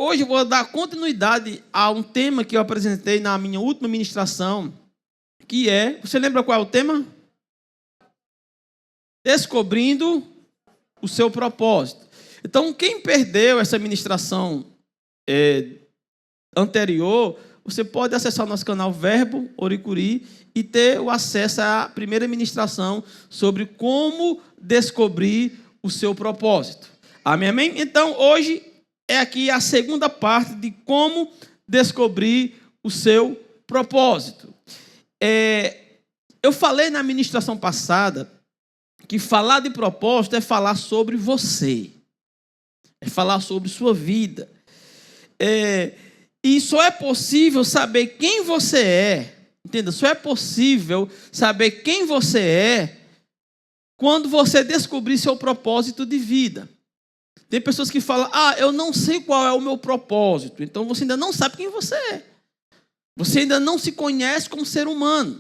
hoje eu vou dar continuidade a um tema que eu apresentei na minha última ministração, que é, você lembra qual é o tema? Descobrindo o seu propósito. Então, quem perdeu essa ministração anterior, você pode acessar o nosso canal Verbo Oricuri e ter o acesso à primeira ministração sobre como descobrir o seu propósito. Amém, amém? Então, hoje é aqui a segunda parte de como descobrir o seu propósito. Eu falei na ministração passada que falar de propósito é falar sobre você, é falar sobre sua vida. E só é possível saber quem você é, entenda, só é possível saber quem você é quando você descobrir seu propósito de vida. Tem pessoas que falam, eu não sei qual é o meu propósito. Então você ainda não sabe quem você é. Você ainda não se conhece como ser humano.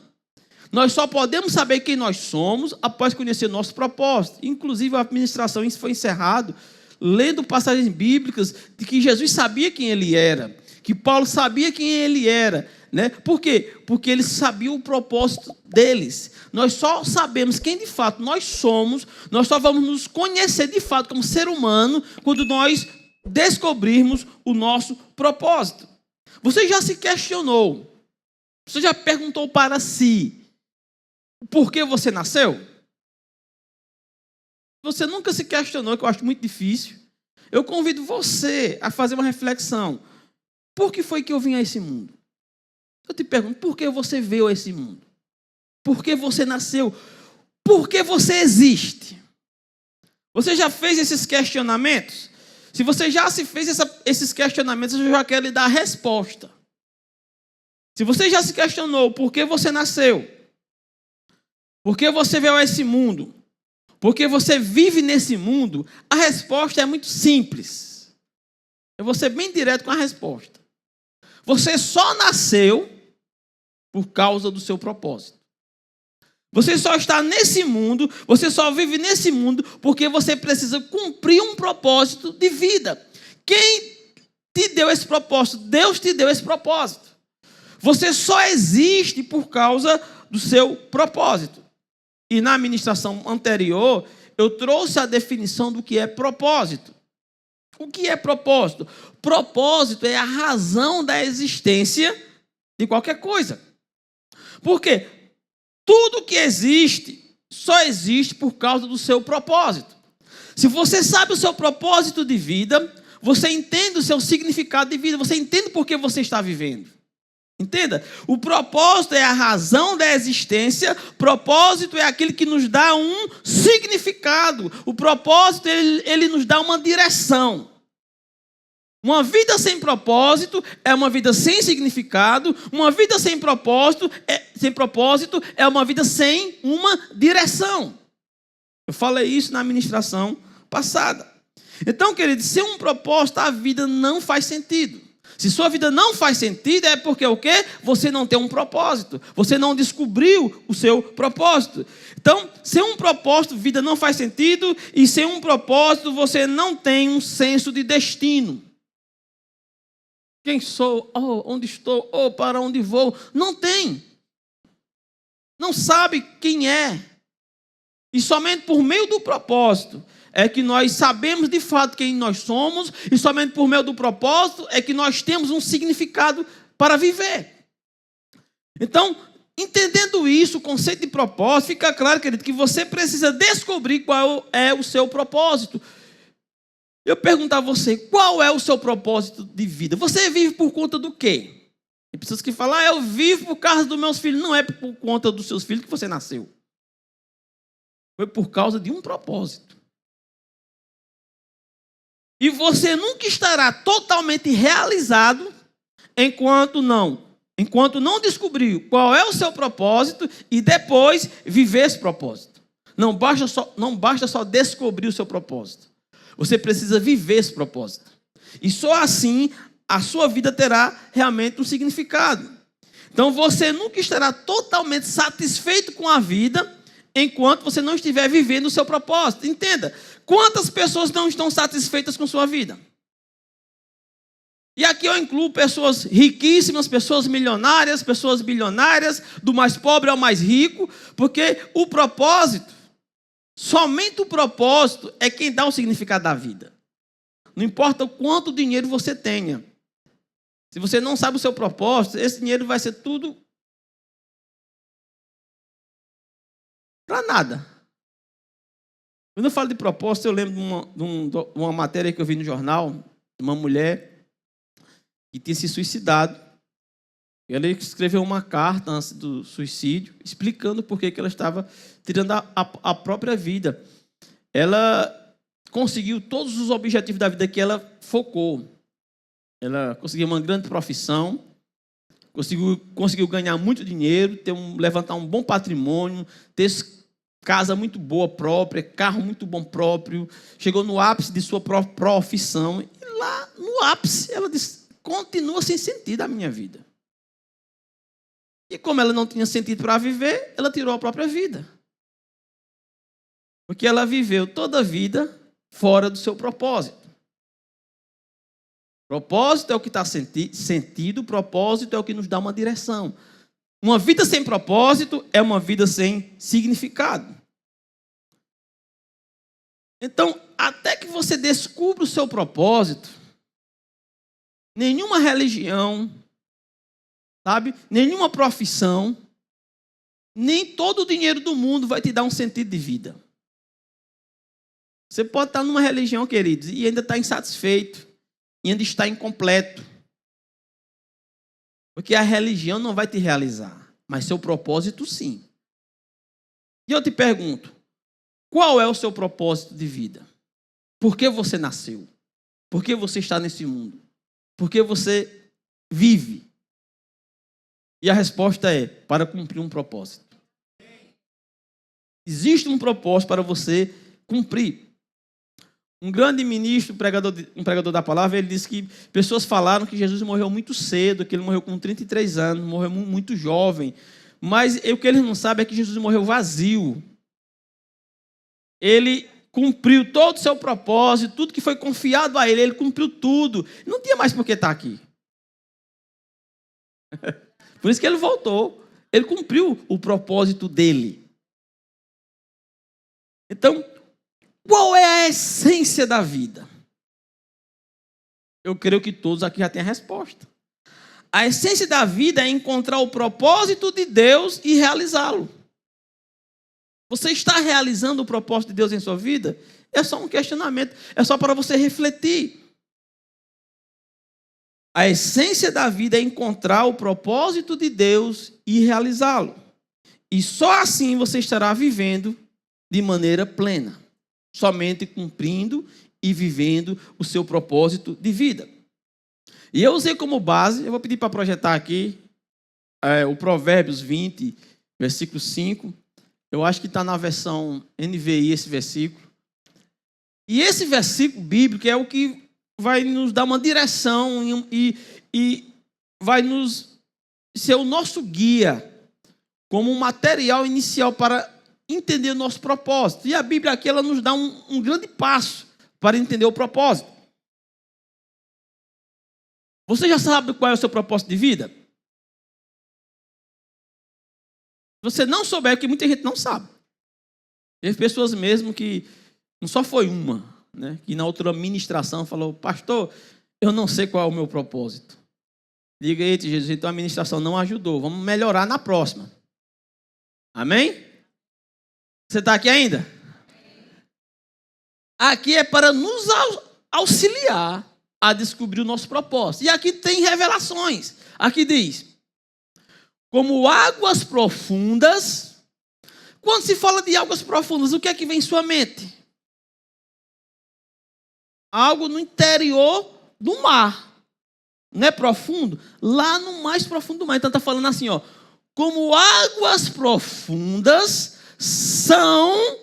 Nós só podemos saber quem nós somos após conhecer nosso propósito. Inclusive a administração foi encerrada lendo passagens bíblicas de que Jesus sabia quem ele era, que Paulo sabia quem ele era, né? Por quê? Porque eles sabiam o propósito deles. Nós só sabemos quem de fato nós somos, nós só vamos nos conhecer de fato como ser humano quando nós descobrirmos o nosso propósito. Você já se questionou? Você já perguntou para si por que você nasceu? Você nunca se questionou, que eu acho muito difícil. Eu convido você a fazer uma reflexão. Por que foi que eu vim a esse mundo? Eu te pergunto, por que você veio a esse mundo? Por que você nasceu? Por que você existe? Você já fez esses questionamentos? Se você já se fez esses questionamentos, eu já quero lhe dar a resposta. Se você já se questionou por que você nasceu, por que você veio a esse mundo, por que você vive nesse mundo, a resposta é muito simples. Eu vou ser bem direto com a resposta. Você só nasceu por causa do seu propósito. Você só está nesse mundo, você só vive nesse mundo porque você precisa cumprir um propósito de vida. Quem te deu esse propósito? Deus te deu esse propósito. Você só existe por causa do seu propósito. E na ministração anterior, eu trouxe a definição do que é propósito. O que é propósito? Propósito é a razão da existência de qualquer coisa. Por quê? Tudo que existe só existe por causa do seu propósito. Se você sabe o seu propósito de vida, você entende o seu significado de vida, você entende por que você está vivendo. Entenda? O propósito é a razão da existência, propósito é aquele que nos dá um significado. O propósito, ele nos dá uma direção. Uma vida sem propósito é uma vida sem significado. Uma vida sem propósito é uma vida sem uma direção. Eu falei isso na ministração passada. Então, querido, sem um propósito, a vida não faz sentido. Se sua vida não faz sentido, é porque o quê? Você não tem um propósito. Você não descobriu o seu propósito. Então, sem um propósito, vida não faz sentido. E sem um propósito, você não tem um senso de destino. Quem sou? Onde estou? Para onde vou? Não tem. Não sabe quem é. E somente por meio do propósito é que nós sabemos de fato quem nós somos, e somente por meio do propósito é que nós temos um significado para viver. Então, entendendo isso, o conceito de propósito, fica claro, querido, que você precisa descobrir qual é o seu propósito. Eu pergunto a você, qual é o seu propósito de vida? Você vive por conta do quê? Tem pessoas que falam, eu vivo por causa dos meus filhos. Não é por conta dos seus filhos que você nasceu. Foi por causa de um propósito. E você nunca estará totalmente realizado enquanto não descobriu qual é o seu propósito e depois viver esse propósito. Não basta só descobrir o seu propósito. Você precisa viver esse propósito. E só assim a sua vida terá realmente um significado. Então você nunca estará totalmente satisfeito com a vida enquanto você não estiver vivendo o seu propósito. Entenda, quantas pessoas não estão satisfeitas com sua vida? E aqui eu incluo pessoas riquíssimas, pessoas milionárias, pessoas bilionárias, do mais pobre ao mais rico, porque o propósito, somente o propósito é quem dá o significado da vida. Não importa o quanto dinheiro você tenha. Se você não sabe o seu propósito, esse dinheiro vai ser tudo para nada. Quando eu falo de propósito, eu lembro de uma matéria que eu vi no jornal, de uma mulher que tinha se suicidado. Ela escreveu uma carta antes do suicídio, explicando por que ela estava tirando a própria vida. Ela conseguiu todos os objetivos da vida que ela focou. Ela conseguiu uma grande profissão, conseguiu ganhar muito dinheiro, levantar um bom patrimônio, ter casa muito boa própria, carro muito bom próprio, chegou no ápice de sua profissão, e lá no ápice ela disse: continua sem sentido a minha vida. E como ela não tinha sentido para viver, ela tirou a própria vida. Porque ela viveu toda a vida fora do seu propósito. Propósito é o que está sentido, propósito é o que nos dá uma direção. Uma vida sem propósito é uma vida sem significado. Então, até que você descubra o seu propósito, nenhuma religião, sabe? Nenhuma profissão, nem todo o dinheiro do mundo vai te dar um sentido de vida. Você pode estar numa religião, queridos, e ainda estar insatisfeito, e ainda estar incompleto. Porque a religião não vai te realizar, mas seu propósito sim. E eu te pergunto, qual é o seu propósito de vida? Por que você nasceu? Por que você está nesse mundo? Por que você vive? E a resposta é: para cumprir um propósito. Existe um propósito para você cumprir. Um grande ministro, um pregador da palavra, ele disse que pessoas falaram que Jesus morreu muito cedo, que ele morreu com 33 anos, morreu muito jovem. Mas o que eles não sabem é que Jesus morreu vazio. Ele cumpriu todo o seu propósito, tudo que foi confiado a ele, ele cumpriu tudo. Não tinha mais por que estar aqui. Por isso que ele voltou. Ele cumpriu o propósito dele. Então, qual é a essência da vida? Eu creio que todos aqui já têm a resposta. A essência da vida é encontrar o propósito de Deus e realizá-lo. Você está realizando o propósito de Deus em sua vida? É só um questionamento. É só para você refletir. A essência da vida é encontrar o propósito de Deus e realizá-lo. E só assim você estará vivendo de maneira plena. Somente cumprindo e vivendo o seu propósito de vida. E eu usei como base, eu vou pedir para projetar aqui, o Provérbios 20, versículo 5. Eu acho que está na versão NVI esse versículo. E esse versículo bíblico é o que vai nos dar uma direção e vai nos ser o nosso guia como um material inicial para entender o nosso propósito. E a Bíblia aqui ela nos dá um grande passo para entender o propósito. Você já sabe qual é o seu propósito de vida? Se você não souber, que muita gente não sabe. Tem pessoas mesmo que, não só foi uma, né, que na outra ministração falou: pastor, eu não sei qual é o meu propósito. Diga: eita, Jesus, então a ministração não ajudou. Vamos melhorar na próxima. Amém? Você está aqui ainda? Aqui é para nos auxiliar a descobrir o nosso propósito. E aqui tem revelações. Aqui diz: como águas profundas. Quando se fala de águas profundas, o que é que vem em sua mente? Algo no interior do mar. Não é profundo? Lá no mais profundo do mar. Então está falando assim, ó: como águas profundas são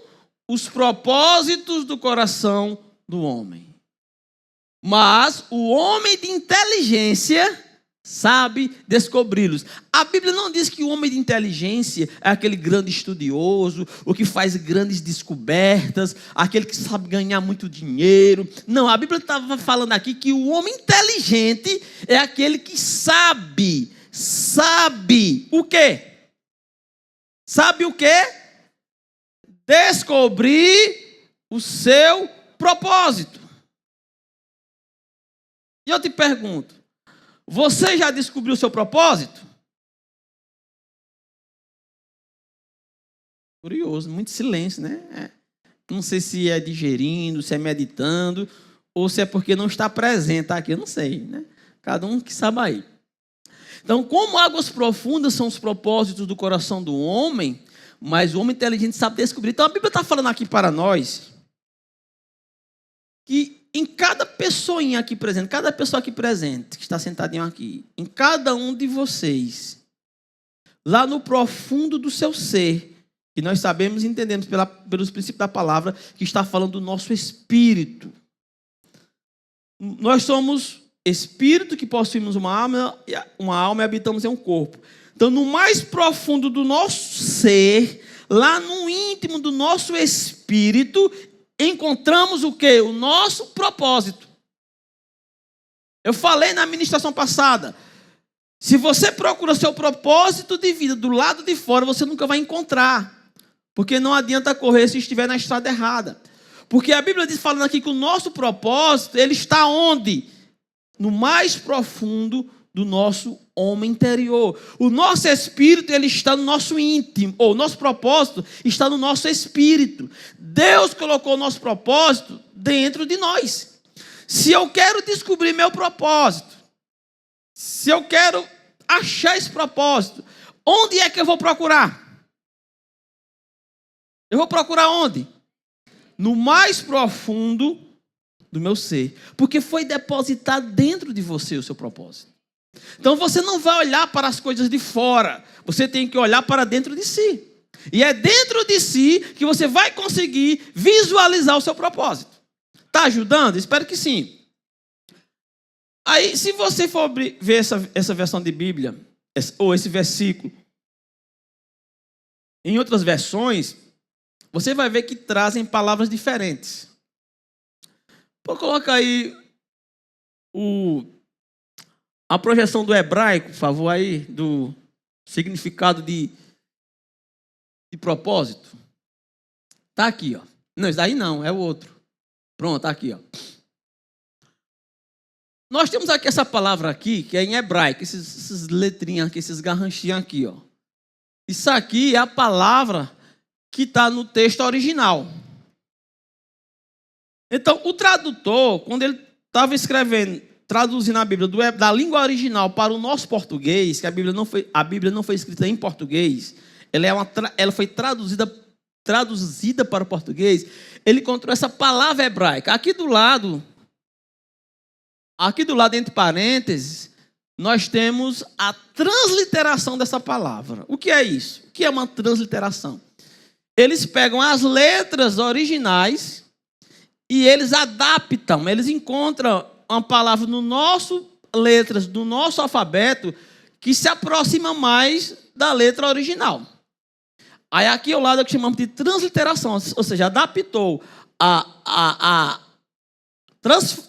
os propósitos do coração do homem. Mas o homem de inteligência Sabe descobri-los. A Bíblia não diz que o homem de inteligência é aquele grande estudioso, o que faz grandes descobertas, aquele que sabe ganhar muito dinheiro. Não, a Bíblia estava falando aqui que o homem inteligente é aquele que sabe o quê? Sabe o quê? Descobrir o seu propósito. E eu te pergunto, você já descobriu o seu propósito? Curioso, muito silêncio, né? Não sei se é digerindo, se é meditando, ou se é porque não está presente aqui, eu não sei, né? Cada um que sabe aí. Então, como águas profundas são os propósitos do coração do homem, mas o homem inteligente sabe descobrir. Então, a Bíblia está falando aqui para nós que em cada pessoinha aqui presente, cada pessoa aqui presente, que está sentadinho aqui, em cada um de vocês, lá no profundo do seu ser, que nós sabemos e entendemos pelos princípios da palavra, que está falando do nosso espírito. Nós somos espírito que possuímos uma alma e habitamos em um corpo. Então, no mais profundo do nosso ser, lá no íntimo do nosso espírito, encontramos o quê? O nosso propósito. Eu falei na ministração passada, se você procura seu propósito de vida do lado de fora, você nunca vai encontrar, porque não adianta correr se estiver na estrada errada. Porque a Bíblia diz, falando aqui que o nosso propósito, ele está onde? No mais profundo do nosso homem interior. O nosso espírito, ele está no nosso íntimo, ou o nosso propósito está no nosso espírito. Deus colocou o nosso propósito dentro de nós. Se eu quero descobrir meu propósito, se eu quero achar esse propósito, onde é que eu vou procurar? Eu vou procurar onde? No mais profundo do meu ser. Porque foi depositado dentro de você o seu propósito. Então você não vai olhar para as coisas de fora, você tem que olhar para dentro de si. E é dentro de si que você vai conseguir visualizar o seu propósito. Está ajudando? Espero que sim. Aí, se você for ver essa versão de Bíblia, ou esse versículo, em outras versões, você vai ver que trazem palavras diferentes. Vou colocar aí a projeção do hebraico, por favor, aí, do significado de propósito. Está aqui, ó. Não, isso daí não, é o outro. Pronto, está aqui, ó. Nós temos aqui essa palavra aqui, que é em hebraico, essas letrinhas aqui, esses garranchinhos aqui, ó. Isso aqui é a palavra que está no texto original. Então, o tradutor, quando ele estava traduzindo a Bíblia da língua original para o nosso português, que a Bíblia não foi escrita em português, ela foi traduzida para o português, ele encontrou essa palavra hebraica. Aqui do lado, entre parênteses, nós temos a transliteração dessa palavra. O que é isso? O que é uma transliteração? Eles pegam as letras originais e eles adaptam, eles encontram uma palavra letras do nosso alfabeto que se aproxima mais da letra original. Aí aqui ao lado é o que chamamos de transliteração, ou seja, adaptou,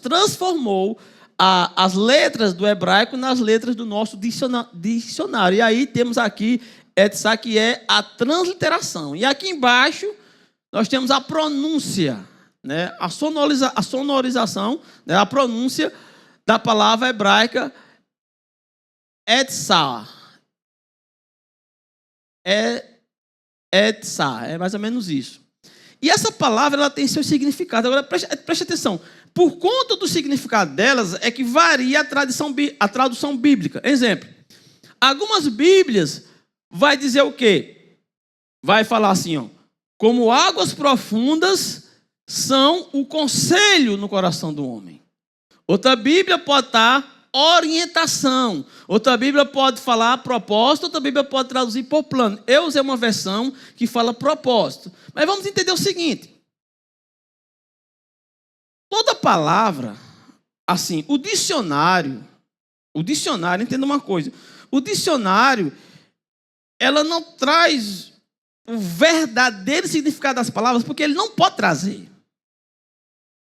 transformou as letras do hebraico nas letras do nosso dicionário. E aí temos aqui, que é a transliteração. E aqui embaixo nós temos a pronúncia, né? A sonorização, né? A pronúncia da palavra hebraica etzah. Etzah, é mais ou menos isso. E essa palavra ela tem seu significado. Agora preste atenção. Por conta do significado delas é que varia a tradução bíblica. Exemplo, algumas Bíblias vai dizer o quê? Vai falar assim, ó, como águas profundas são o conselho no coração do homem. Outra Bíblia pode estar orientação. Outra Bíblia pode falar propósito. Outra Bíblia pode traduzir por plano. Eu usei uma versão que fala propósito. Mas vamos entender o seguinte. Toda palavra, assim, o dicionário, O dicionário, entenda uma coisa. O dicionário, ela não traz o verdadeiro significado das palavras, porque ele não pode trazer.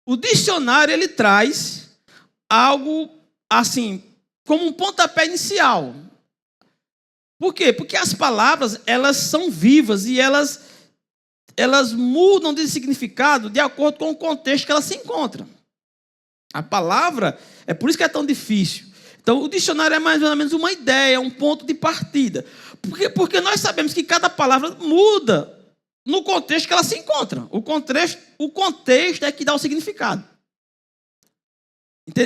O dicionário, ele traz algo assim, como um pontapé inicial. Por quê? Porque as palavras, elas são vivas e elas mudam de significado de acordo com o contexto que elas se encontram. A palavra, é por isso que é tão difícil. Então, o dicionário é mais ou menos uma ideia, um ponto de partida. Porque nós sabemos que cada palavra muda no contexto que ela se encontra. O contexto é que dá o significado.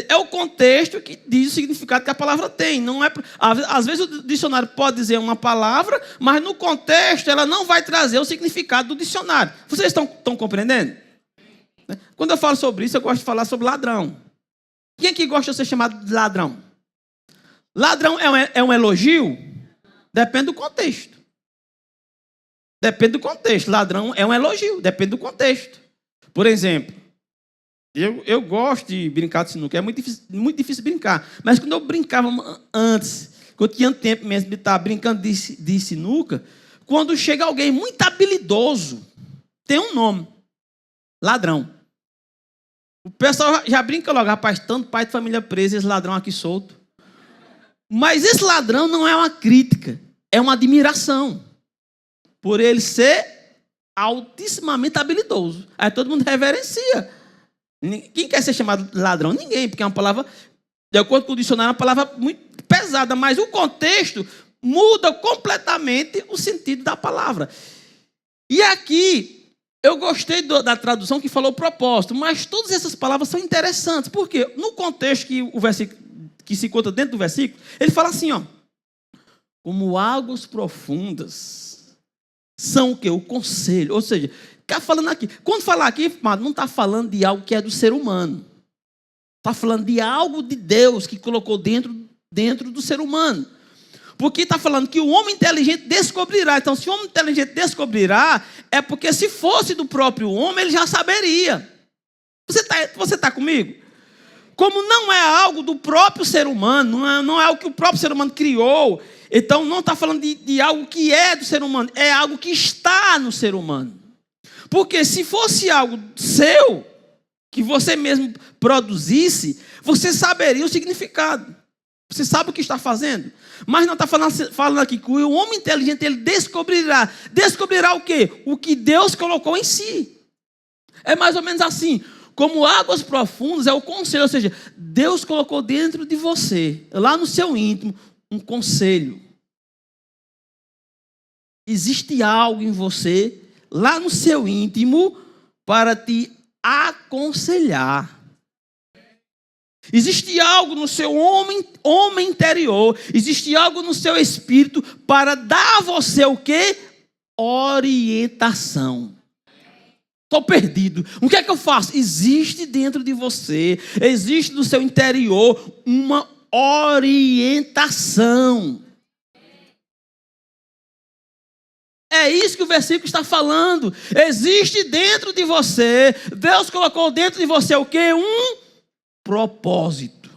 É o contexto que diz o significado que a palavra tem. Não é, às vezes o dicionário pode dizer uma palavra, mas no contexto ela não vai trazer o significado do dicionário. Vocês estão compreendendo? Quando eu falo sobre isso, eu gosto de falar sobre ladrão. Quem aqui gosta de ser chamado de ladrão? Ladrão é um elogio? Depende do contexto. Depende do contexto. Ladrão é um elogio, depende do contexto. Por exemplo, eu gosto de brincar de sinuca, é muito difícil brincar. Mas quando eu brincava antes, quando eu tinha tempo mesmo de estar brincando de sinuca, quando chega alguém muito habilidoso, tem um nome, ladrão. O pessoal já brinca logo, rapaz, tanto pai de família preso, esse ladrão aqui solto. Mas esse ladrão não é uma crítica, é uma admiração. Por ele ser altissimamente habilidoso. Aí todo mundo reverencia. Quem quer ser chamado de ladrão? Ninguém, porque é uma palavra, de acordo com o dicionário, é uma palavra muito pesada, mas o contexto muda completamente o sentido da palavra. E aqui, eu gostei da tradução que falou propósito, mas todas essas palavras são interessantes. Por quê? No contexto que o versículo que se encontra dentro do versículo, ele fala assim, ó, como águas profundas são o quê? O conselho. Ou seja, está falando aqui. Quando falar aqui, não está falando de algo que é do ser humano. Está falando de algo de Deus que colocou dentro do ser humano. Porque está falando que o homem inteligente descobrirá. Então, se o homem inteligente descobrirá, é porque se fosse do próprio homem, ele já saberia. Você tá comigo? Como não é algo do próprio ser humano, não é algo que o próprio ser humano criou, então não está falando de algo que é do ser humano, é algo que está no ser humano. Porque se fosse algo seu, que você mesmo produzisse, você saberia o significado. Você sabe o que está fazendo. Mas não está falando aqui que o homem inteligente ele descobrirá. Descobrirá o quê? O que Deus colocou em si. É mais ou menos assim. Como águas profundas é o conselho. Ou seja, Deus colocou dentro de você, lá no seu íntimo, um conselho. Existe algo em você, lá no seu íntimo, para te aconselhar. Existe algo no seu homem interior, existe algo no seu espírito para dar a você o quê? Orientação. Estou perdido. O que é que eu faço? Existe dentro de você, existe no seu interior uma orientação. É isso que o versículo está falando. Existe dentro de você, Deus colocou dentro de você o quê? Um propósito.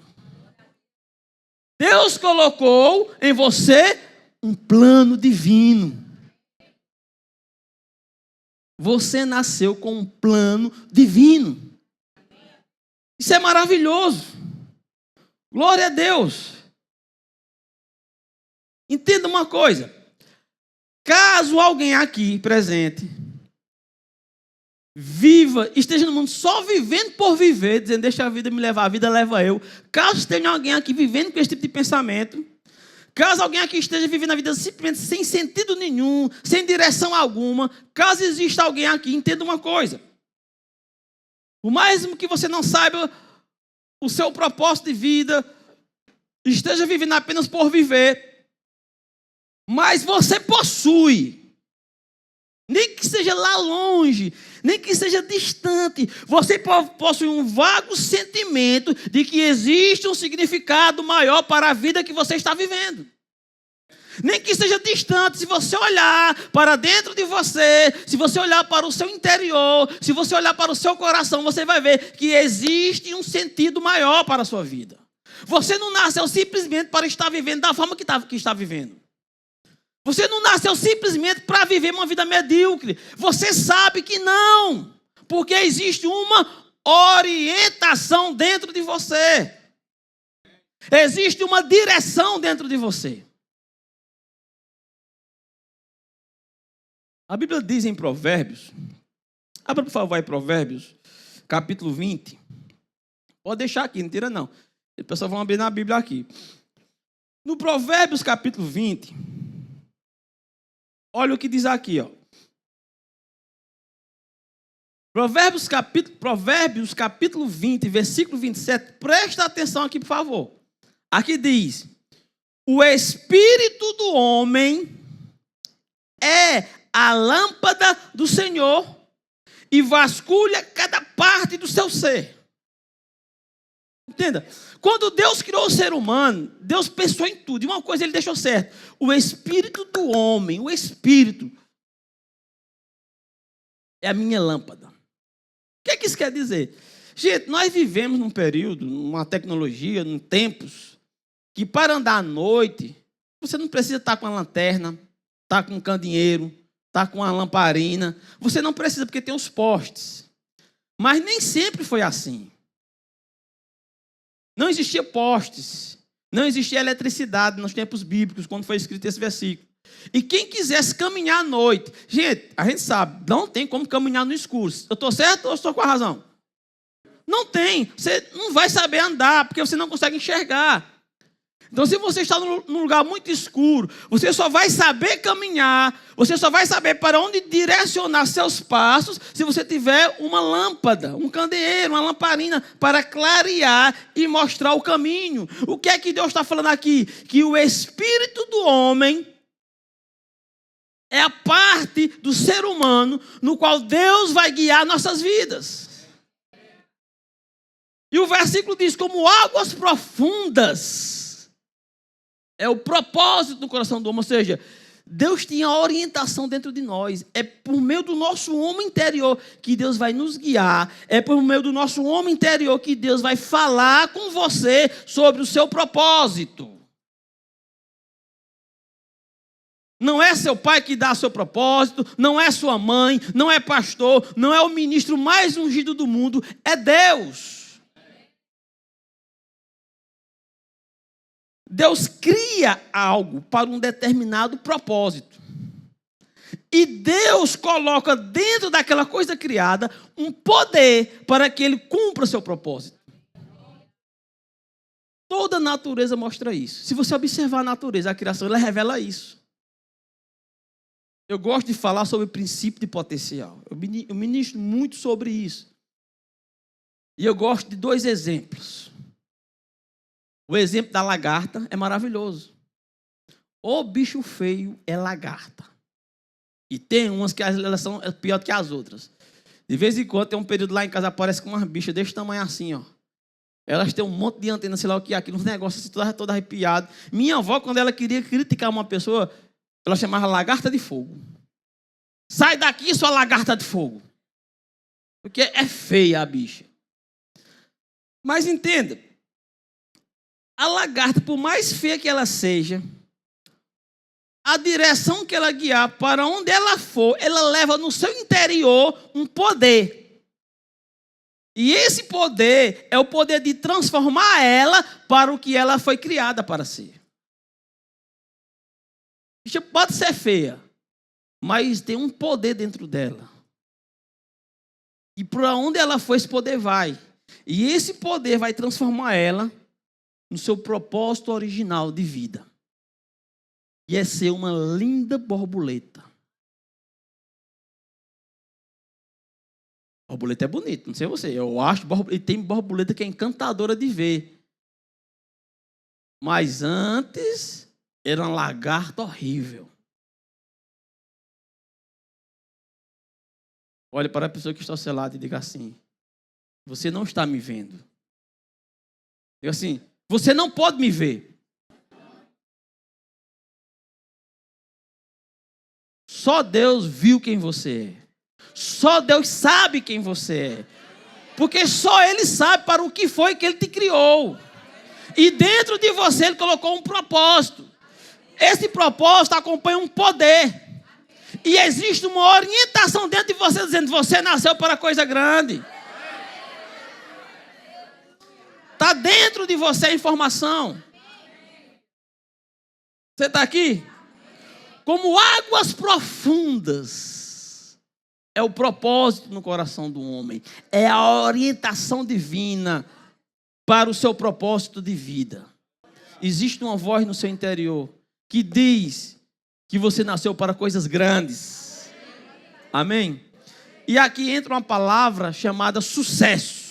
Deus colocou em você um plano divino. Você nasceu com um plano divino. Isso é maravilhoso. Glória a Deus. Entenda uma coisa. Caso alguém aqui presente esteja no mundo só vivendo por viver, dizendo deixa a vida me levar, a vida leva eu. Caso tenha alguém aqui vivendo com esse tipo de pensamento, caso alguém aqui esteja vivendo a vida simplesmente sem sentido nenhum, sem direção alguma, caso exista alguém aqui, entenda uma coisa. O mesmo que você não saiba o seu propósito de vida, esteja vivendo apenas por viver, mas você possui, nem que seja lá longe, nem que seja distante, você possui um vago sentimento de que existe um significado maior para a vida que você está vivendo. Nem que seja distante, se você olhar para dentro de você, se você olhar para o seu interior, se você olhar para o seu coração, você vai ver que existe um sentido maior para a sua vida. Você não nasceu simplesmente para estar vivendo da forma que está vivendo. Você não nasceu simplesmente para viver uma vida medíocre. Você sabe que não. Porque existe uma orientação dentro de você. Existe uma direção dentro de você. A Bíblia diz em Provérbios, abra por favor aí Provérbios, capítulo 20. Pode deixar aqui, não tira não. O pessoal vai abrir na Bíblia aqui. No Provérbios capítulo 20, olha o que diz aqui, ó. Provérbios capítulo 20, versículo 27. Presta atenção aqui, por favor. Aqui diz: o espírito do homem é a lâmpada do Senhor e vasculha cada parte do seu ser. Entenda? Quando Deus criou o ser humano, Deus pensou em tudo. E uma coisa ele deixou certo: o espírito do homem, o espírito, é a minha lâmpada. O que é que isso quer dizer? Gente, nós vivemos num período, numa tecnologia, num tempos, que para andar à noite, você não precisa estar com a lanterna, estar com um candeeiro, estar com uma lamparina. Você não precisa, porque tem os postes. Mas nem sempre foi assim. Não existia postes, não existia eletricidade nos tempos bíblicos, quando foi escrito esse versículo. E quem quisesse caminhar à noite, gente, a gente sabe, não tem como caminhar no escuro. Eu estou certo ou estou com a razão? Não tem. Você não vai saber andar, porque você não consegue enxergar. Então, se você está num lugar muito escuro, você só vai saber caminhar, você só vai saber para onde direcionar seus passos se você tiver uma lâmpada, um candeeiro, uma lamparina para clarear e mostrar o caminho. O que é que Deus está falando aqui? Que o espírito do homem é a parte do ser humano no qual Deus vai guiar nossas vidas. E o versículo diz: como águas profundas. É o propósito do coração do homem, ou seja, Deus tinha orientação dentro de nós. É por meio do nosso homem interior que Deus vai nos guiar. É por meio do nosso homem interior que Deus vai falar com você sobre o seu propósito. Não é seu pai que dá seu propósito, não é sua mãe, não é pastor, não é o ministro mais ungido do mundo, é Deus. Deus cria algo para um determinado propósito. E Deus coloca dentro daquela coisa criada um poder para que ele cumpra seu propósito. Toda a natureza mostra isso. Se você observar a natureza, a criação, ela revela isso. Eu gosto de falar sobre o princípio de potencial. Eu ministro muito sobre isso. E eu gosto de 2 exemplos. O exemplo da lagarta é maravilhoso. O bicho feio é lagarta. E tem umas que elas são pior do que as outras. De vez em quando tem um período lá em casa, aparece com umas bichas desse tamanho assim, ó. Elas têm um monte de antena, sei lá o que é aquilo, uns negócios assim, toda arrepiado. Minha avó, quando ela queria criticar uma pessoa, ela chamava lagarta de fogo. Sai daqui, sua lagarta de fogo. Porque é feia a bicha. Mas entenda, a lagarta, por mais feia que ela seja, a direção que ela guiar, para onde ela for, ela leva no seu interior um poder. E esse poder é o poder de transformar ela para o que ela foi criada para ser. Bicha pode ser feia, mas tem um poder dentro dela. E para onde ela for, esse poder vai. E esse poder vai transformar ela no seu propósito original de vida. E é ser uma linda borboleta. Borboleta é bonito, não sei você. Eu acho e tem borboleta que é encantadora de ver. Mas antes era uma lagarta horrível. Olhe para a pessoa que está ao seu lado e diga assim: você não está me vendo. Diga assim: você não pode me ver. Só Deus viu quem você é. Só Deus sabe quem você é. Porque só Ele sabe para o que foi que Ele te criou. E dentro de você ele colocou um propósito. Esse propósito acompanha um poder. E existe uma orientação dentro de você dizendo: você nasceu para coisa grande. Está dentro de você a informação. Você está aqui? Como águas profundas. É o propósito no coração do homem. É a orientação divina para o seu propósito de vida. Existe uma voz no seu interior que diz que você nasceu para coisas grandes. Amém? E aqui entra uma palavra chamada sucesso.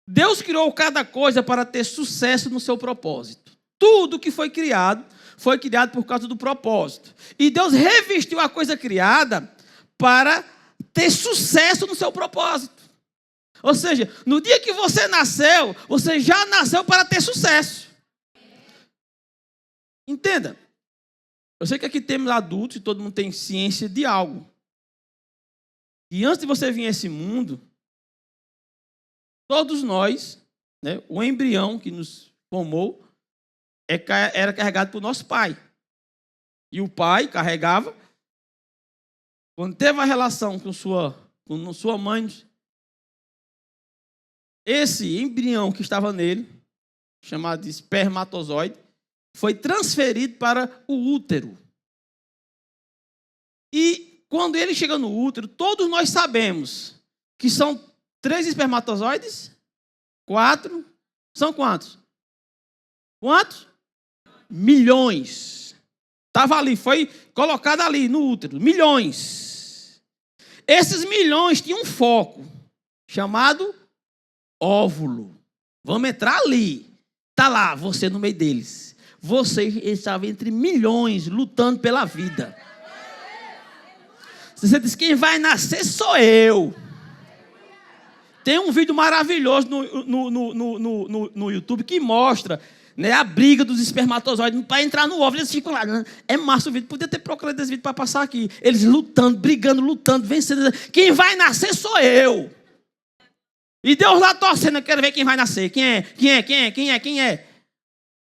Deus criou cada coisa para ter sucesso no seu propósito. Tudo que foi criado por causa do propósito. E Deus revestiu a coisa criada para ter sucesso no seu propósito. Ou seja, no dia que você nasceu, você já nasceu para ter sucesso. Entenda. Eu sei que aqui temos adultos e todo mundo tem ciência de algo. E antes de você vir a esse mundo, todos nós, né, o embrião que nos formou, era carregado por nosso pai. E o pai carregava. Quando teve a relação com sua mãe, esse embrião que estava nele, chamado de espermatozoide, foi transferido para o útero. E quando ele chega no útero, todos nós sabemos que são 3 espermatozoides, 4, são quantos? Quantos? Milhões. Estava ali, foi colocado ali no útero, milhões. Esses milhões tinham um foco, chamado óvulo. Vamos entrar ali. Está lá, você no meio deles. Você estava entre milhões, lutando pela vida. Você diz: quem vai nascer sou eu. Tem um vídeo maravilhoso no YouTube que mostra, né, a briga dos espermatozoides para entrar no óvulo. Eles ficam lá. É massa o vídeo. Podia ter procurado esse vídeo para passar aqui. Eles lutando, brigando, lutando, vencendo. Quem vai nascer sou eu. E Deus lá torcendo. Eu quero ver quem vai nascer. Quem é?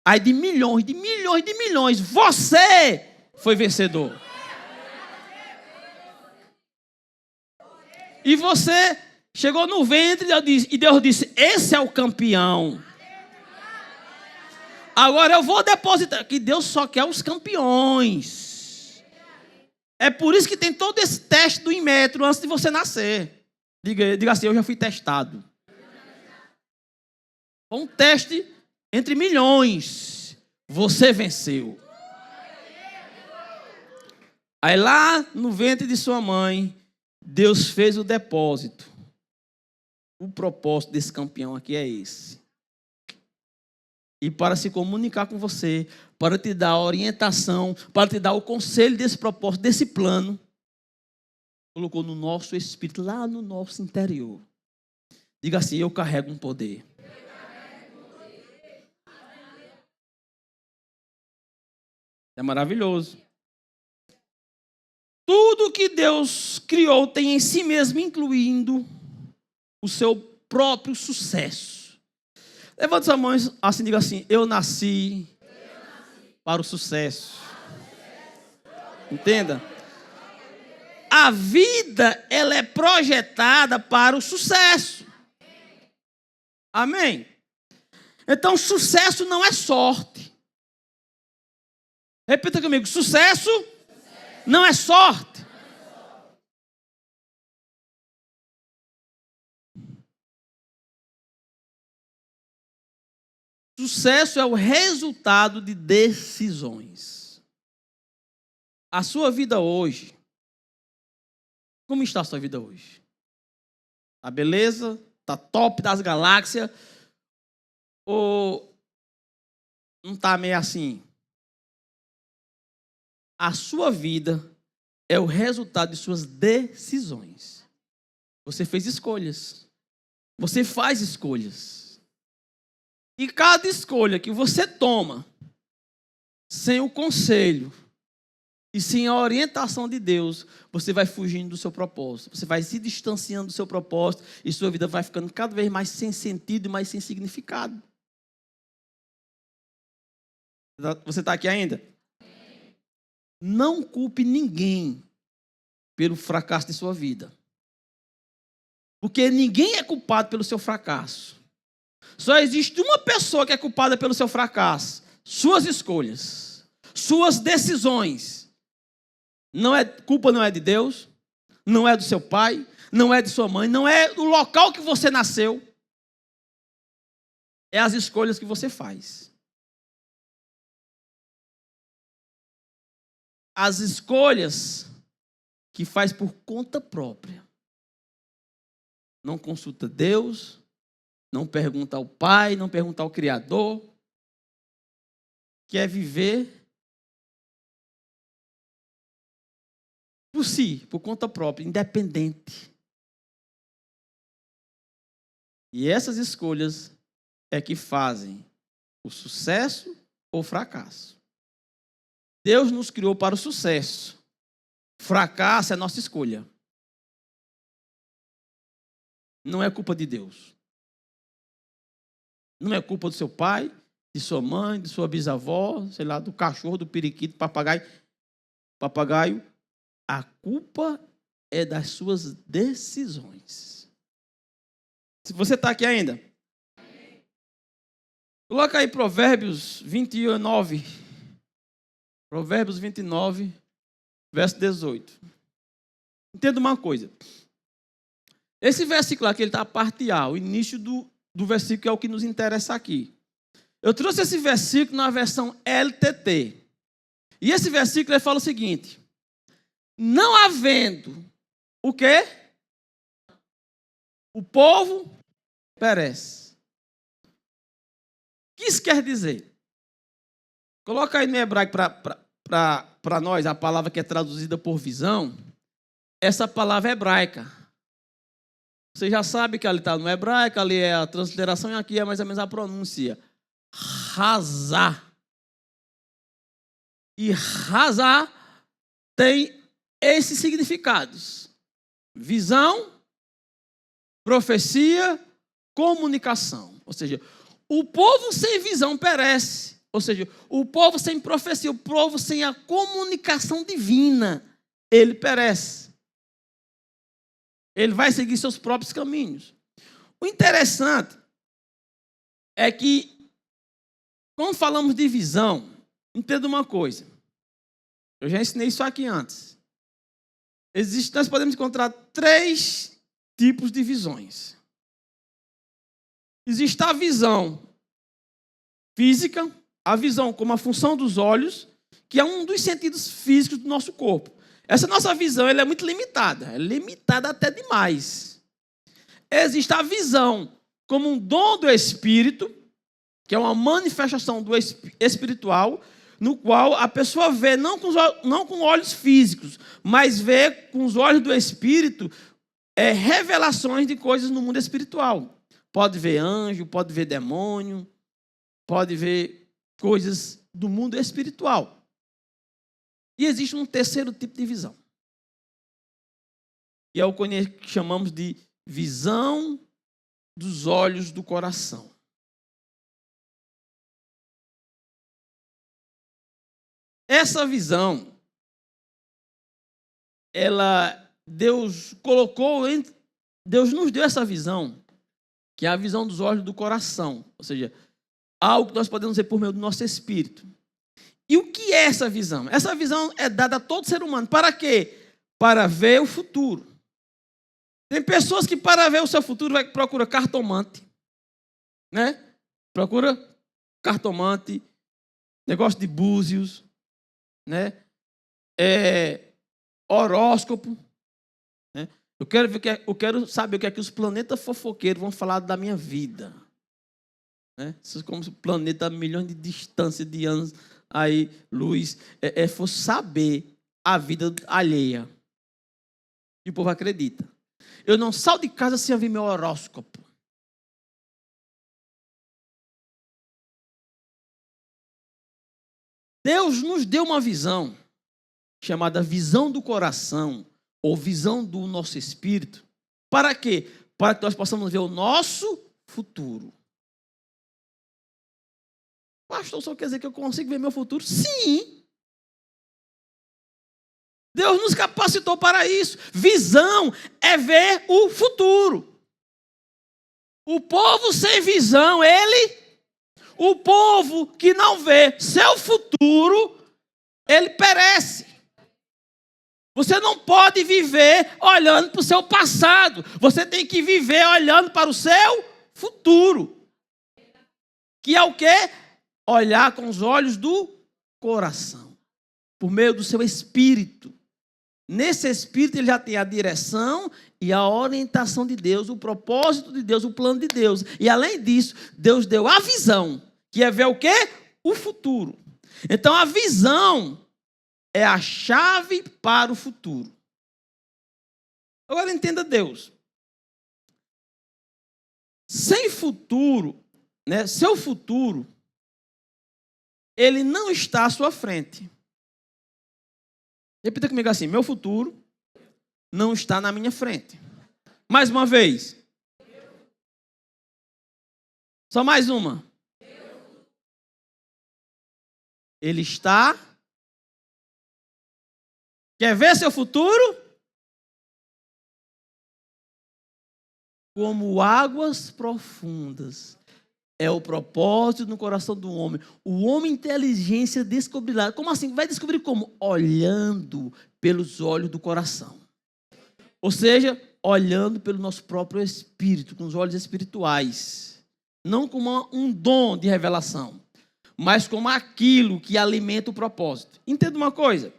Aí de milhões, você foi vencedor. E você chegou no ventre e Deus disse: esse é o campeão. Agora eu vou depositar. Que Deus só quer os campeões. É por isso que tem todo esse teste do Inmetro antes de você nascer. Diga assim: eu já fui testado. Um teste entre milhões. Você venceu. Aí lá no ventre de sua mãe, Deus fez o depósito. O propósito desse campeão aqui é esse. E para se comunicar com você, para te dar a orientação, para te dar o conselho desse propósito, desse plano, colocou no nosso espírito, lá no nosso interior. Diga assim: eu carrego um poder. É maravilhoso. Tudo que Deus criou tem em si mesmo, incluindo o seu próprio sucesso. Levante sua mão assim e diga assim: eu nasci para o sucesso. Entenda? A vida, ela é projetada para o sucesso. Amém? Então, sucesso não é sorte. Repita comigo: sucesso não é sorte. Sucesso é o resultado de decisões. A sua vida hoje, como está a sua vida hoje? Tá beleza? Tá top das galáxias? Ou não tá meio assim? A sua vida é o resultado de suas decisões. Você fez escolhas. Você faz escolhas. E cada escolha que você toma, sem o conselho e sem a orientação de Deus, você vai fugindo do seu propósito. Você vai se distanciando do seu propósito e sua vida vai ficando cada vez mais sem sentido e mais sem significado. Você está aqui ainda? Não culpe ninguém pelo fracasso de sua vida. Porque ninguém é culpado pelo seu fracasso. Só existe uma pessoa que é culpada pelo seu fracasso. Suas escolhas. Suas decisões. Culpa não é de Deus. Não é do seu pai. Não é de sua mãe. Não é do local que você nasceu. É as escolhas que você faz. As escolhas que faz por conta própria. Não consulta Deus, não pergunta ao Pai, não pergunta ao Criador. Quer viver por si, por conta própria, independente. E essas escolhas é que fazem o sucesso ou o fracasso. Deus nos criou para o sucesso. Fracasso é nossa escolha. Não é culpa de Deus. Não é culpa do seu pai, de sua mãe, de sua bisavó, sei lá, do cachorro, do periquito, do papagaio. A culpa é das suas decisões. Se você está aqui ainda, coloca aí Provérbios 29. Provérbios 29, verso 18. Entenda uma coisa. Esse versículo aqui, ele está a parte A, o início do versículo é o que nos interessa aqui. Eu trouxe esse versículo na versão LTT. E esse versículo ele fala o seguinte: não havendo o quê? O povo perece. O que isso quer dizer? Coloca aí no hebraico para nós a palavra que é traduzida por visão. Essa palavra é hebraica. Você já sabe que ali está no hebraico, ali é a transliteração e aqui é mais ou menos a pronúncia. Razá. E razá tem esses significados: visão, profecia, comunicação. Ou seja, o povo sem visão perece. Ou seja, o povo sem profecia, o povo sem a comunicação divina, ele perece. Ele vai seguir seus próprios caminhos. O interessante é que, quando falamos de visão, entenda uma coisa. Eu já ensinei isso aqui antes. Nós podemos encontrar 3 tipos de visões. Existe a visão física, a visão como a função dos olhos, que é um dos sentidos físicos do nosso corpo. Essa nossa visão ela é muito limitada, é limitada até demais. Existe a visão como um dom do Espírito, que é uma manifestação do espiritual, no qual a pessoa vê não com olhos físicos, mas vê com os olhos do Espírito revelações de coisas no mundo espiritual. Pode ver anjo, pode ver demônio, pode ver coisas do mundo espiritual. E existe um terceiro tipo de visão. E é o que chamamos de visão dos olhos do coração. Essa visão, Deus nos deu essa visão, que é a visão dos olhos do coração. Ou seja, algo que nós podemos ver por meio do nosso espírito. E o que é essa visão? Essa visão é dada a todo ser humano. Para quê? Para ver o futuro. Tem pessoas que para ver o seu futuro procura cartomante. Né? Procura cartomante, negócio de búzios, né? Horóscopo. Né? Eu quero saber o que é que os planetas fofoqueiros vão falar da minha vida. Né? Como se o planeta a milhões de distância de anos, aí, luz, for saber a vida alheia. E o povo acredita. Eu não saio de casa sem ouvir meu horóscopo. Deus nos deu uma visão chamada visão do coração, ou visão do nosso espírito. Para quê? Para que nós possamos ver o nosso futuro. Pastor, só quer dizer que eu consigo ver meu futuro? Sim. Deus nos capacitou para isso. Visão é ver o futuro. O povo sem visão, o povo que não vê seu futuro, ele perece. Você não pode viver olhando para o seu passado. Você tem que viver olhando para o seu futuro. Que é o quê? Olhar com os olhos do coração. Por meio do seu espírito. Nesse espírito ele já tem a direção e a orientação de Deus, o propósito de Deus, o plano de Deus. E além disso, Deus deu a visão, que é ver o quê? O futuro. Então a visão é a chave para o futuro. Agora entenda Deus. Sem futuro, né, seu futuro, ele não está à sua frente. Repita comigo assim: meu futuro não está na minha frente. Mais uma vez. Só mais uma. Ele está. Quer ver seu futuro? Como águas profundas. É o propósito no coração do homem. O homem inteligência descobrirá. Como assim? Vai descobrir como? Olhando pelos olhos do coração. Ou seja, olhando pelo nosso próprio espírito, com os olhos espirituais. Não como um dom de revelação, mas como aquilo que alimenta o propósito. Entenda uma coisa.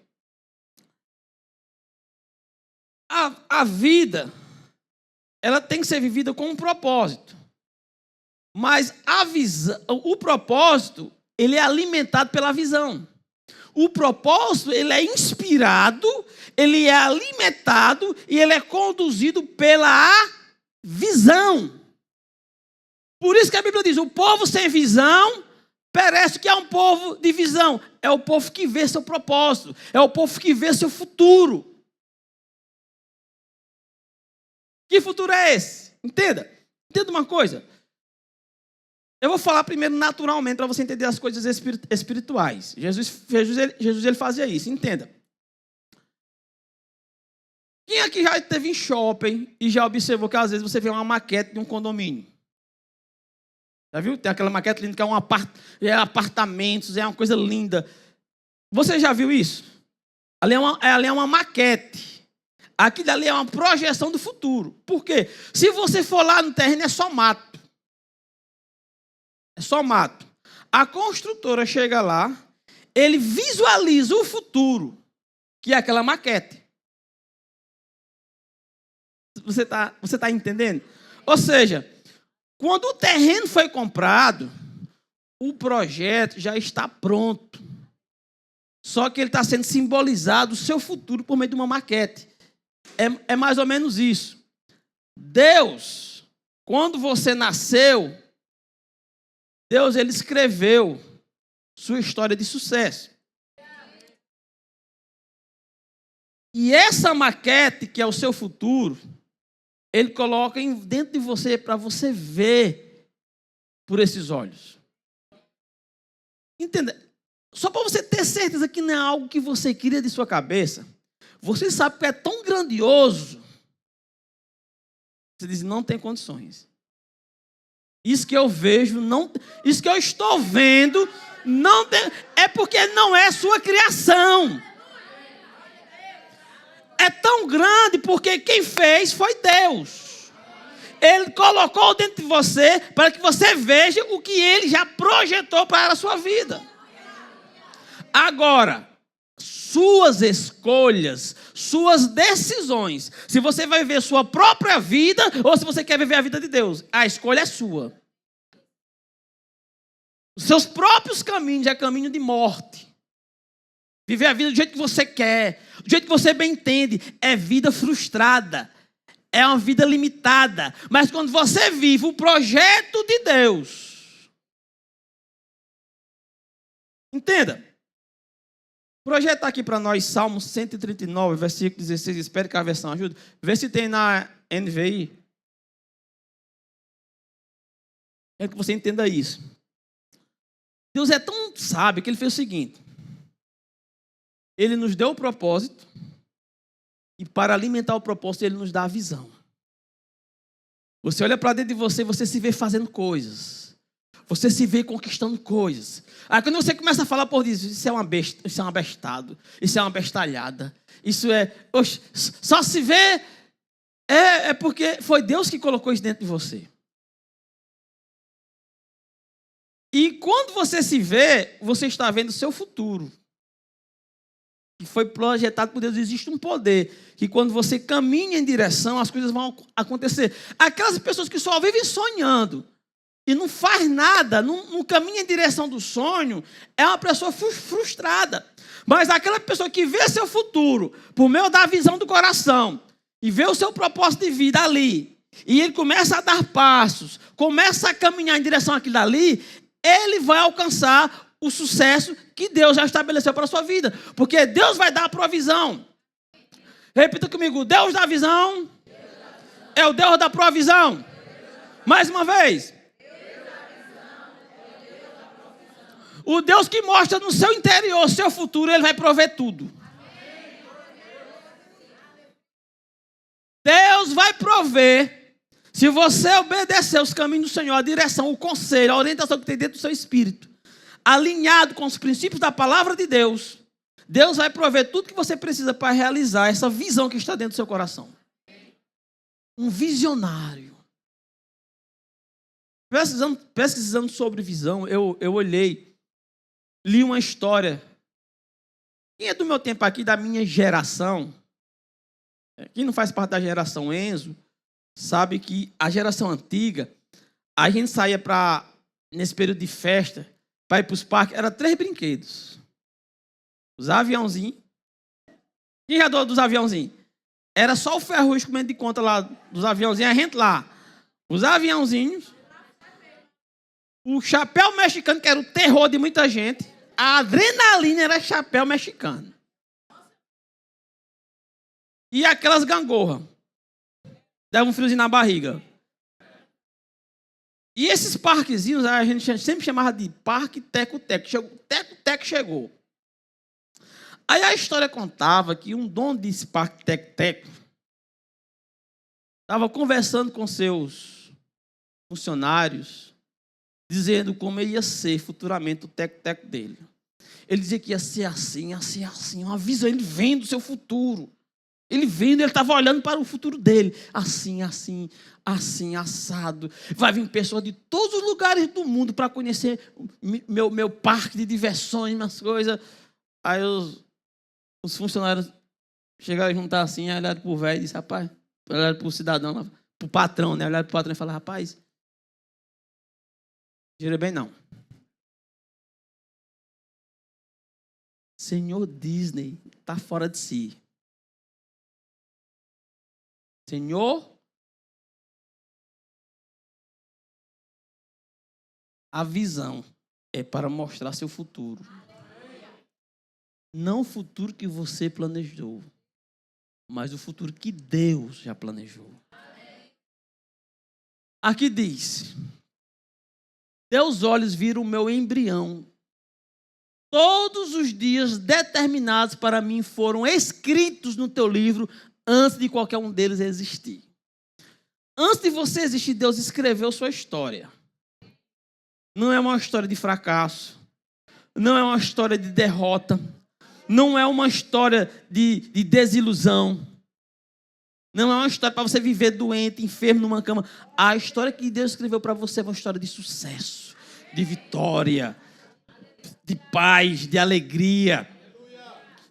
A vida, ela tem que ser vivida com um propósito. Mas a visão, o propósito, ele é alimentado pela visão. O propósito, ele é inspirado, ele é alimentado e ele é conduzido pela visão. Por isso que a Bíblia diz, o povo sem visão perece. Que é um povo de visão. É o povo que vê seu propósito. É o povo que vê seu futuro. Que futuro é esse? Entenda. Entenda uma coisa. Eu vou falar primeiro naturalmente para você entender as coisas espirituais. Jesus ele fazia isso, entenda. Quem aqui já esteve em shopping e já observou que às vezes você vê uma maquete de um condomínio? Já viu? Tem aquela maquete linda que é apartamentos, é uma coisa linda. Você já viu isso? Ali é uma maquete. Aquilo ali é uma projeção do futuro. Por quê? Se você for lá no terreno, é só mato. É só mato. A construtora chega lá, ele visualiza o futuro, que é aquela maquete. Você tá entendendo? Ou seja, quando o terreno foi comprado, o projeto já está pronto. Só que ele está sendo simbolizado o seu futuro por meio de uma maquete. É mais ou menos isso. Deus, quando você nasceu, Deus, ele escreveu sua história de sucesso. E essa maquete, que é o seu futuro, ele coloca dentro de você para você ver por esses olhos. Entenda? Só para você ter certeza que não é algo que você cria de sua cabeça. Você sabe que é tão grandioso. Você diz, não tem condições. Isso que eu vejo, isso que eu estou vendo, não tem, é porque não é sua criação. É tão grande porque quem fez foi Deus. Ele colocou dentro de você para que você veja o que ele já projetou para a sua vida. Agora, suas escolhas, suas decisões, se você vai viver sua própria vida ou se você quer viver a vida de Deus, a escolha é sua. Os seus próprios caminhos é caminho de morte. Viver a vida do jeito que você quer, do jeito que você bem entende, é vida frustrada, é uma vida limitada. Mas quando você vive o projeto de Deus, entenda, Projetar aqui para nós Salmos 139, versículo 16. Espero que a versão ajude. Vê se tem na NVI. É que você entenda isso. Deus é tão sábio que ele fez o seguinte. Ele nos deu o propósito. E para alimentar o propósito, ele nos dá a visão. Você olha para dentro de você, você se vê fazendo coisas. Você se vê conquistando coisas. Aí quando você começa a falar por isso é uma besta, isso é um abestado, isso é uma bestalhada, isso é... Oxe, só se vê... É porque foi Deus que colocou isso dentro de você. E quando você se vê, você está vendo o seu futuro. Que foi projetado por Deus. Existe um poder que quando você caminha em direção, as coisas vão acontecer. Aquelas pessoas que só vivem sonhando e não faz nada, não caminha em direção do sonho, é uma pessoa frustrada. Mas aquela pessoa que vê seu futuro por meio da visão do coração e vê o seu propósito de vida ali, e ele começa a dar passos, começa a caminhar em direção àquilo ali, ele vai alcançar o sucesso que Deus já estabeleceu para a sua vida. Porque Deus vai dar a provisão. Repita comigo, Deus da visão é o Deus da provisão. Mais uma vez. O Deus que mostra no seu interior o seu futuro, ele vai prover tudo. Deus vai prover, se você obedecer os caminhos do Senhor, a direção, o conselho, a orientação que tem dentro do seu espírito, alinhado com os princípios da palavra de Deus, Deus vai prover tudo que você precisa para realizar essa visão que está dentro do seu coração. Um visionário. Pesquisando sobre visão, eu olhei, li uma história. Quem é do meu tempo aqui, da minha geração, quem não faz parte da geração Enzo, sabe que a geração antiga, a gente saía nesse período de festa, para ir para os parques, era 3 brinquedos. Os aviãozinhos. Quem já doou dos aviãozinhos? Era só o ferrugem comendo de conta lá dos aviãozinhos, a gente lá. Os aviãozinhos. O chapéu mexicano, que era o terror de muita gente. A adrenalina era chapéu mexicano. E aquelas gangorras. Dava um friozinho na barriga. E esses parquezinhos, a gente sempre chamava de Parque Teco-Teco. Teco-Teco chegou. Aí a história contava que um dono desse Parque Teco-Teco estava conversando com seus funcionários, dizendo como ia ser futuramente o Teco-Teco dele. Ele dizia que ia ser assim, uma visão, ele vendo o seu futuro. Ele estava olhando para o futuro dele. Assim, assado. Vai vir pessoas de todos os lugares do mundo para conhecer meu parque de diversões, minhas coisas. Aí os funcionários chegaram a juntar assim, olharam para o velho e disse, rapaz, olharam para o cidadão, para o patrão, né? Olharam para o patrão e falaram, rapaz, gira bem não. Senhor Disney está fora de si. Senhor, a visão é para mostrar seu futuro. Não o futuro que você planejou, mas o futuro que Deus já planejou. Aqui diz, teus olhos viram o meu embrião. Todos os dias determinados para mim foram escritos no teu livro antes de qualquer um deles existir. Antes de você existir, Deus escreveu sua história. Não é uma história de fracasso. Não é uma história de derrota. Não é uma história de desilusão. Não é uma história para você viver doente, enfermo, numa cama. A história que Deus escreveu para você é uma história de sucesso, de vitória, de paz, de alegria,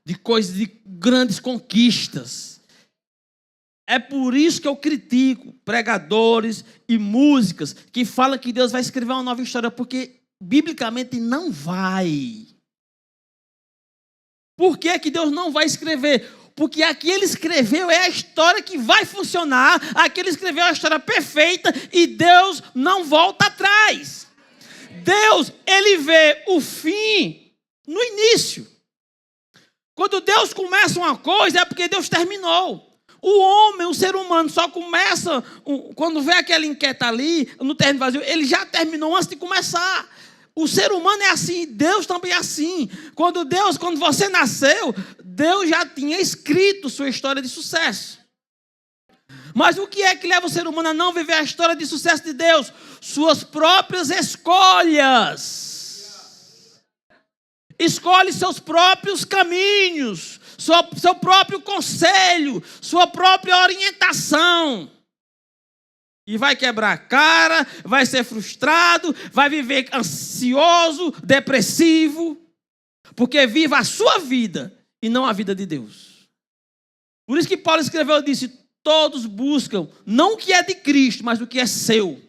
de coisas, de grandes conquistas. É por isso que eu critico pregadores e músicas que falam que Deus vai escrever uma nova história, porque biblicamente não vai. Por que que Deus não vai escrever? Porque a que ele escreveu é a história que vai funcionar, a que ele escreveu é a história perfeita e Deus não volta atrás. Deus, ele vê o fim no início. Quando Deus começa uma coisa, é porque Deus terminou. O homem, o ser humano, só começa, quando vê aquela inquieta ali, no terreno vazio, ele já terminou antes de começar. O ser humano é assim, Deus também é assim. Quando você nasceu, Deus já tinha escrito sua história de sucesso. Mas o que é que leva o ser humano a não viver a história de sucesso de Deus? Suas próprias escolhas. Escolhe seus próprios caminhos, seu próprio conselho, sua própria orientação. E vai quebrar a cara, vai ser frustrado, vai viver ansioso, depressivo, porque viva a sua vida e não a vida de Deus. Por isso que Paulo escreveu e disse: todos buscam não o que é de Cristo, mas o que é seu.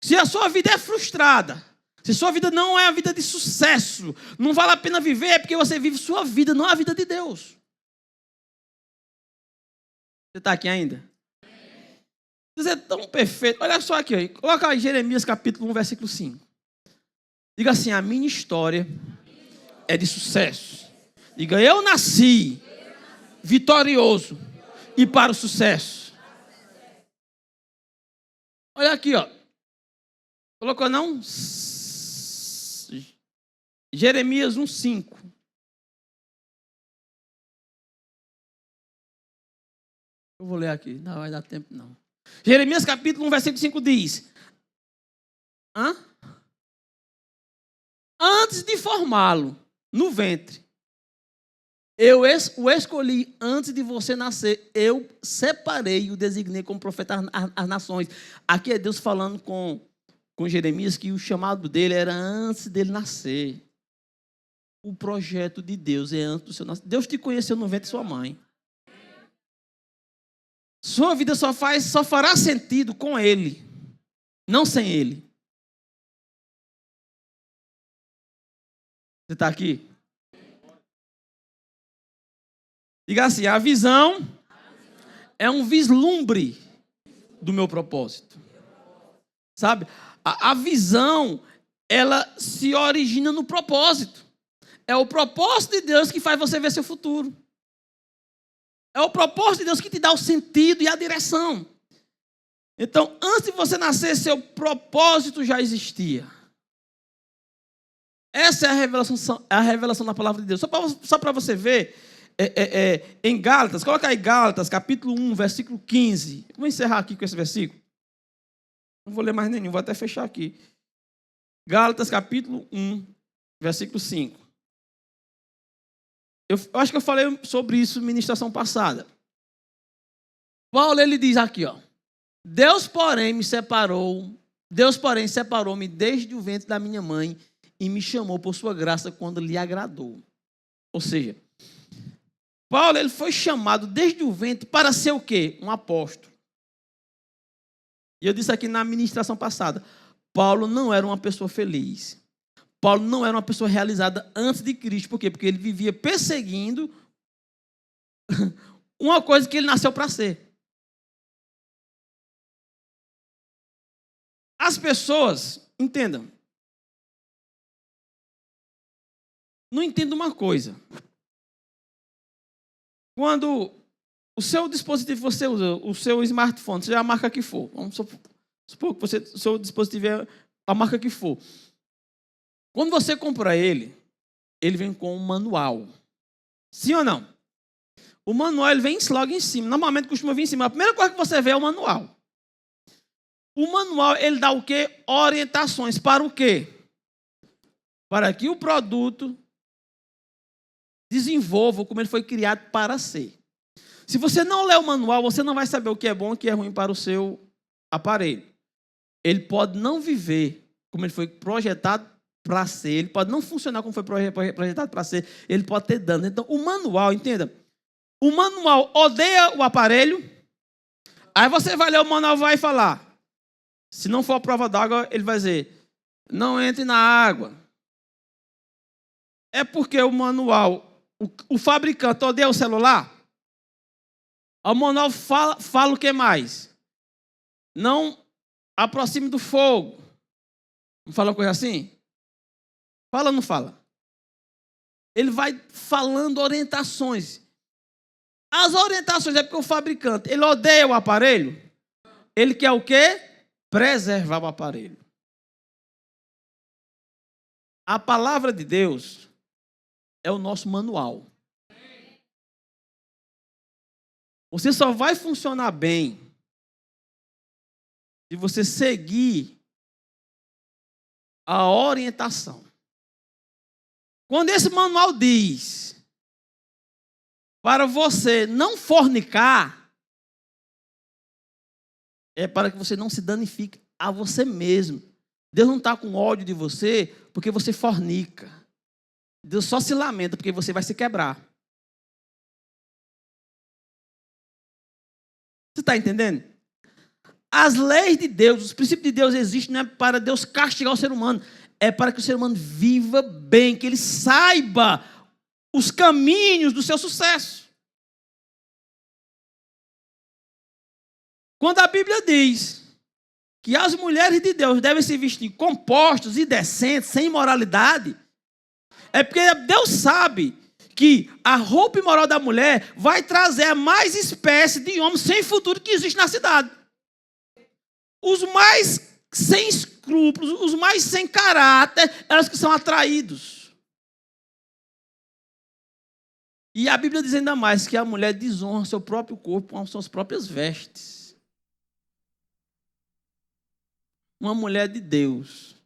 Se a sua vida é frustrada, se sua vida não é a vida de sucesso, não vale a pena viver, é porque você vive sua vida, não a vida de Deus. Você está aqui ainda? Você é tão perfeito. Olha só aqui, ó. Coloca aí Jeremias capítulo 1, versículo 5. Diga assim: a minha história é de sucesso. Diga: eu nasci vitorioso e para o sucesso. Olha aqui, ó. Colocou não? Jeremias 1:5. Eu vou ler aqui, não vai dar tempo não. Jeremias capítulo 1, versículo 5 diz: antes de formá-lo no ventre, eu o escolhi antes de você nascer, eu separei e o designei como profeta às nações. Aqui é Deus falando com Jeremias que o chamado dele era antes dele nascer. O projeto de Deus é antes do seu nascimento. Deus te conheceu no ventre de sua mãe. Sua vida só fará sentido com Ele, não sem Ele. Você está aqui? Diga assim: a visão é um vislumbre do meu propósito. Sabe? A visão, ela se origina no propósito. É o propósito de Deus que faz você ver seu futuro. É o propósito de Deus que te dá o sentido e a direção. Então, antes de você nascer, seu propósito já existia. Essa é a revelação da palavra de Deus. Só para você ver, em Gálatas, coloca aí Gálatas, capítulo 1, versículo 15. Vou encerrar aqui com esse versículo. Não vou ler mais nenhum, vou até fechar aqui. Gálatas, capítulo 1, versículo 5. Eu acho que eu falei sobre isso na ministração passada. Paulo, ele diz aqui, ó: Deus, porém, separou-me desde o ventre da minha mãe e me chamou por sua graça quando lhe agradou. Ou seja, Paulo, ele foi chamado desde o ventre para ser o quê? Um apóstolo. E eu disse aqui na ministração passada, Paulo não era uma pessoa feliz. Paulo não era uma pessoa realizada antes de Cristo. Por quê? Porque ele vivia perseguindo uma coisa que ele nasceu para ser. As pessoas, entendam, não entendam uma coisa. Quando o seu dispositivo você usa, o seu smartphone, seja a marca que for, vamos supor que o seu dispositivo é a marca que for. Quando você compra ele vem com um manual. Sim ou não? O manual ele vem logo em cima. Normalmente costuma vir em cima. A primeira coisa que você vê é o manual. O manual ele dá o quê? Orientações para o quê? Para que o produto desenvolva como ele foi criado para ser. Se você não ler o manual, você não vai saber o que é bom e o que é ruim para o seu aparelho. Ele pode não viver como ele foi projetado para ser, ele pode não funcionar como foi projetado para ser, ele pode ter dano. Então, o manual, entenda, o manual odeia o aparelho, aí você vai ler o manual e vai falar, se não for a prova d'água, ele vai dizer, não entre na água. É porque o manual, o fabricante odeia o celular, o manual fala o que mais? Não aproxime do fogo. Não fala uma coisa assim? Fala ou não fala? ele vai falando orientações. As orientações é porque o fabricante, ele odeia o aparelho. Ele quer o quê? Preservar o aparelho. A palavra de Deus é o nosso manual. Você só vai funcionar bem se você seguir a orientação. Quando esse manual diz para você não fornicar, é para que você não se danifique a você mesmo. Deus não está com ódio de você porque você fornica. Deus só se lamenta porque você vai se quebrar. Você está entendendo? As leis de Deus, os princípios de Deus existem não é para Deus castigar o ser humano, é para que o ser humano viva bem, que ele saiba os caminhos do seu sucesso. Quando a Bíblia diz que as mulheres de Deus devem se vestir compostas e decentes, sem imoralidade, é porque Deus sabe que a roupa imoral da mulher vai trazer a mais espécie de homens sem futuro que existe na cidade. Os mais sem escrúpulos, os mais sem caráter, elas que são atraídos. E a Bíblia diz ainda mais que a mulher desonra seu próprio corpo com as suas próprias vestes. Uma mulher de Deus,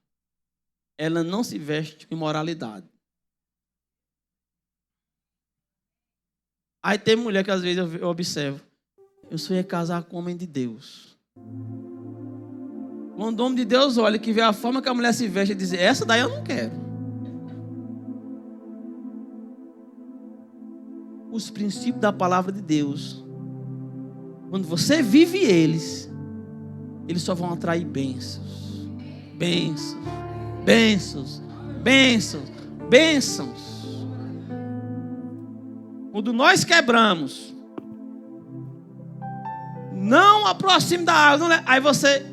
ela não se veste com imoralidade. Aí tem mulher que às vezes eu observo. Eu só ia casar com um homem de Deus. Quando o homem de Deus olha que vê a forma que a mulher se veste e diz, essa daí eu não quero. Os princípios da palavra de Deus, quando você vive eles só vão atrair bênçãos. Bênçãos, bênçãos, bênçãos, bênçãos. Quando nós quebramos, não aproxime da água, não, aí você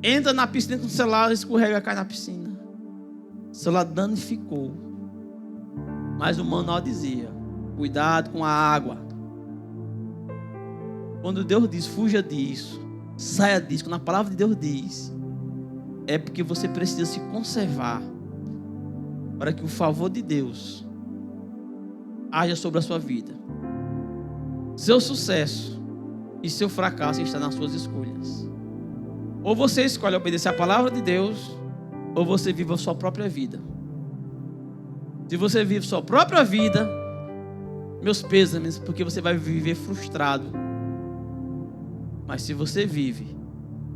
entra na piscina com o celular, escorrega, cai na piscina. O celular danificou. Mas o manual dizia, cuidado com a água. Quando Deus diz, fuja disso, saia disso, quando a palavra de Deus diz, é porque você precisa se conservar para que o favor de Deus haja sobre a sua vida. Seu sucesso e seu fracasso está nas suas escolhas. Ou você escolhe obedecer a palavra de Deus, ou você vive a sua própria vida. Se você vive a sua própria vida, meus pêsames, porque você vai viver frustrado. Mas se você vive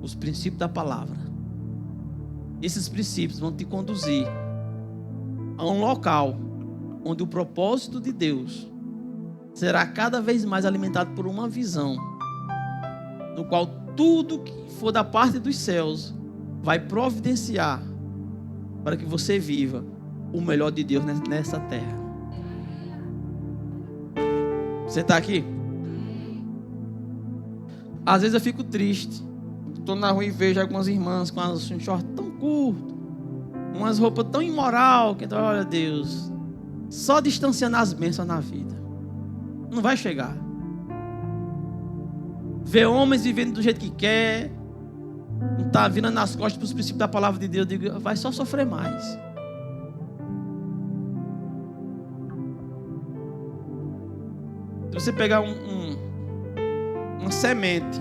os princípios da palavra, esses princípios vão te conduzir a um local onde o propósito de Deus será cada vez mais alimentado por uma visão, no qual tudo que for da parte dos céus vai providenciar para que você viva o melhor de Deus nessa terra. Você está aqui? Às vezes eu fico triste. Estou na rua e vejo algumas irmãs com um short tão curto, umas roupas tão imoral, que olha Deus, só distanciando as bênçãos na vida. Não vai chegar. Ver homens vivendo do jeito que quer, não está virando nas costas para os princípios da palavra de Deus, digo, vai só sofrer mais. Se você pegar uma semente,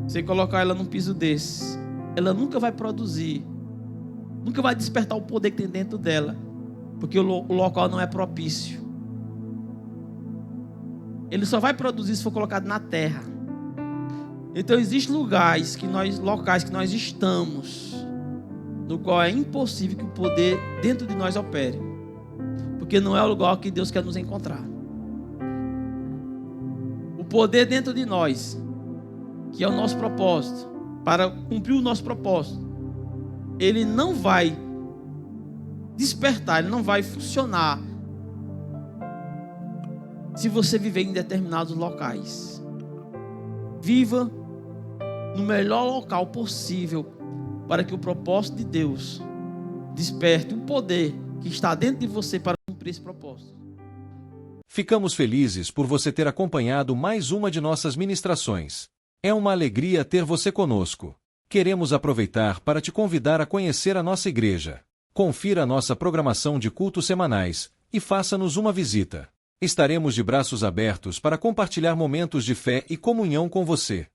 você colocar ela num piso desse, ela nunca vai produzir, nunca vai despertar o poder que tem dentro dela, porque o local não é propício. Ele só vai produzir se for colocado na terra. Então existem locais que nós estamos, no qual é impossível que o poder dentro de nós opere, porque não é o lugar que Deus quer nos encontrar. O poder dentro de nós, que é o nosso propósito, para cumprir o nosso propósito, ele não vai despertar, ele não vai funcionar se você viver em determinados locais. Viva no melhor local possível para que o propósito de Deus desperte o poder que está dentro de você para cumprir cumprir esse propósito. Ficamos felizes por você ter acompanhado mais uma de nossas ministrações. É uma alegria ter você conosco. Queremos aproveitar para te convidar a conhecer a nossa igreja. Confira a nossa programação de cultos semanais e faça-nos uma visita. Estaremos de braços abertos para compartilhar momentos de fé e comunhão com você.